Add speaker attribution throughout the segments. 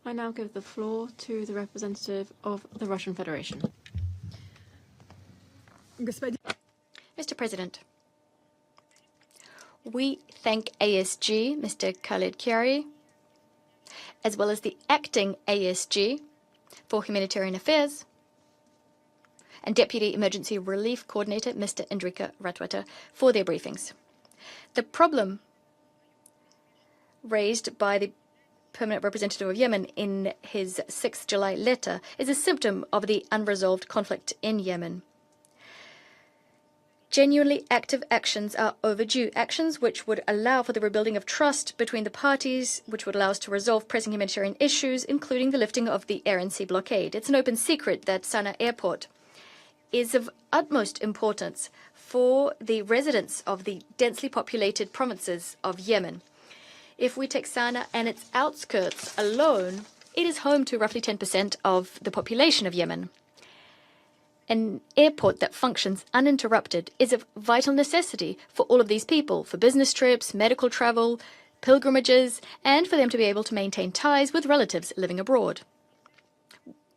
Speaker 1: I now give the floor to the representative of the Russian Federation.
Speaker 2: Mr. President, we thank ASG, Mr. Khaled Kiari, as well as the acting ASG for Humanitarian Affairs and Deputy Emergency Relief Coordinator, Mr. Indrika Ratwata, for their briefings. The problem raised by the Permanent Representative of Yemen in his 6th July letter is a symptom of the unresolved conflict in Yemen. Genuinely active actions are overdue, actions which would allow for the rebuilding of trust between the parties, which would allow us to resolve pressing humanitarian issues, including the lifting of the air and sea blockade. It's an open secret that Sana'a Airport is of utmost importance for the residents of the densely populated provinces of Yemen. If we take Sana'a and its outskirts alone, it is home to roughly 10% of the population of Yemen. An airport that functions uninterrupted is of vital necessity for all of these people, for business trips, medical travel, pilgrimages, and for them to be able to maintain ties with relatives living abroad.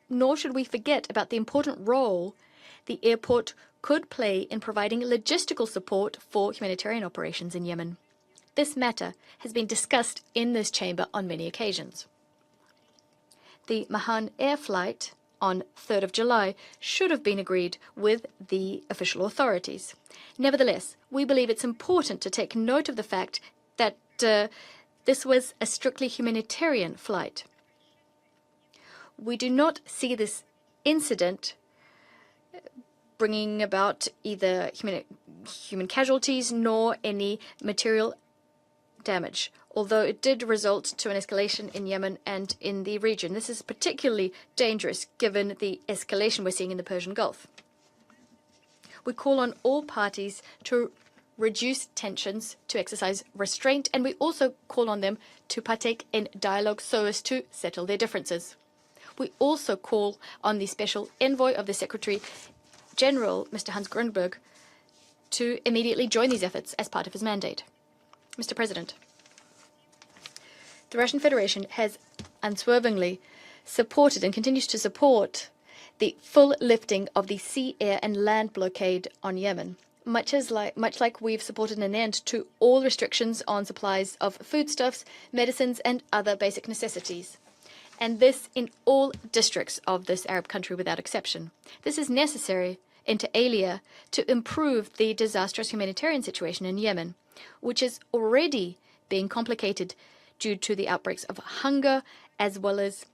Speaker 2: Nor should we forget about the important role the airport could play in providing logistical support for humanitarian operations in Yemen. This matter has been discussed in this chamber on many occasions. The Mahan Air flight on 3rd of July should have been agreed with the official authorities. Nevertheless, we believe it's important to take note of the fact that this was a strictly humanitarian flight. We do not see this incident bringing about either human casualties nor any material damage, although it did result to an escalation in Yemen and in the region. This is particularly dangerous given the escalation we're seeing in the Persian Gulf. We call on all parties to reduce tensions, to exercise restraint, and we also call on them to partake in dialogue so as to settle their differences. We also call on the special envoy of the Secretary General, Mr. Hans Grunberg, to immediately join these efforts as part of his mandate. Mr. President, the Russian Federation has unswervingly supported and continues to support the full lifting of the sea, air, and land blockade on Yemen, much like we've supported an end to all restrictions on supplies of foodstuffs, medicines, and other basic necessities. And this in all districts of this Arab country without exception. This is necessary, inter alia, to improve the disastrous humanitarian situation in Yemen, which is already being complicated due to the outbreaks of hunger as well as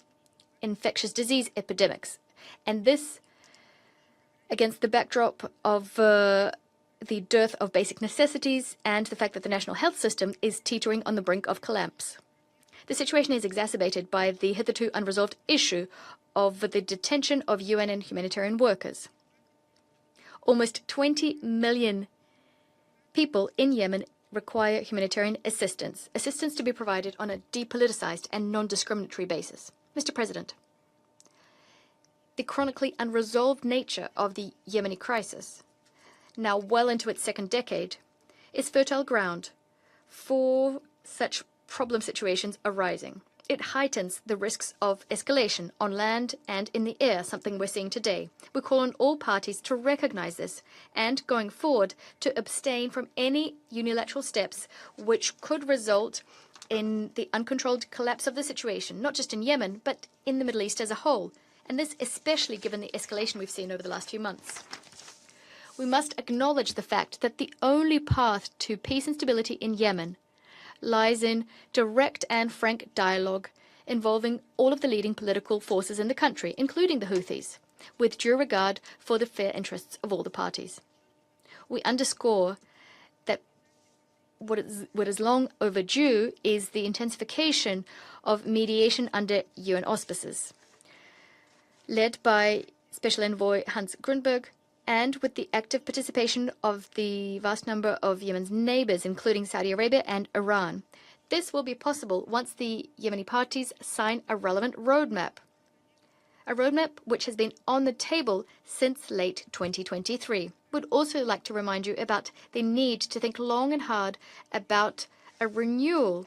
Speaker 2: infectious disease epidemics. And this against the backdrop of the dearth of basic necessities and the fact that the national health system is teetering on the brink of collapse. The situation is exacerbated by the hitherto unresolved issue of the detention of UN and humanitarian workers. Almost 20 million people in Yemen require humanitarian assistance to be provided on a depoliticized and non-discriminatory basis. Mr. President, the chronically unresolved nature of the Yemeni crisis, now well into its second decade, is fertile ground for such problem situations arising. It heightens the risks of escalation on land and in the air, something we're seeing today. We call on all parties to recognize this and, going forward, to abstain from any unilateral steps which could result in the uncontrolled collapse of the situation, not just in Yemen, but in the Middle East as a whole, and this especially given the escalation we've seen over the last few months. We must acknowledge the fact that the only path to peace and stability in Yemen lies in direct and frank dialogue involving all of the leading political forces in the country, including the Houthis, with due regard for the fair interests of all the parties. We underscore that what is long overdue is the intensification of mediation under UN auspices, led by Special Envoy Hans Grunberg, and with the active participation of the vast number of Yemen's neighbors, including Saudi Arabia and Iran. This will be possible once the Yemeni parties sign a relevant roadmap, a roadmap which has been on the table since late 2023. We'd also like to remind you about the need to think long and hard about a renewal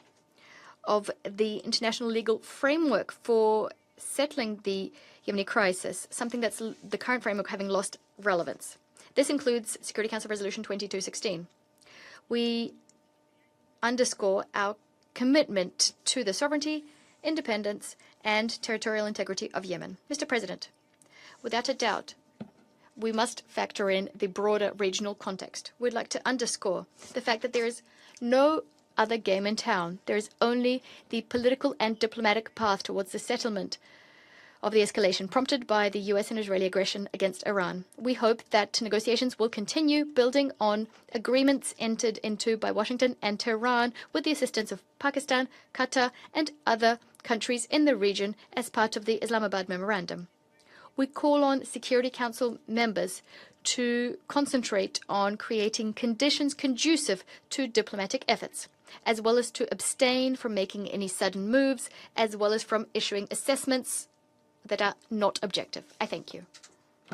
Speaker 2: of the international legal framework for settling the Yemeni crisis, something that's the current framework having lost relevance. This includes Security Council Resolution 2216. We underscore our commitment to the sovereignty, independence, and territorial integrity of Yemen. Mr. President, without a doubt, we must factor in the broader regional context. We'd like to underscore the fact that there is no other game in town. There is only the political and diplomatic path towards the settlement of the escalation prompted by the US and Israeli aggression against Iran. We hope that negotiations will continue building on agreements entered into by Washington and Tehran with the assistance of Pakistan, Qatar, and other countries in the region as part of the Islamabad Memorandum. We call on Security Council members to concentrate on creating conditions conducive to diplomatic efforts, as well as to abstain from making any sudden moves, as well as from issuing assessments that are not objective. I thank you.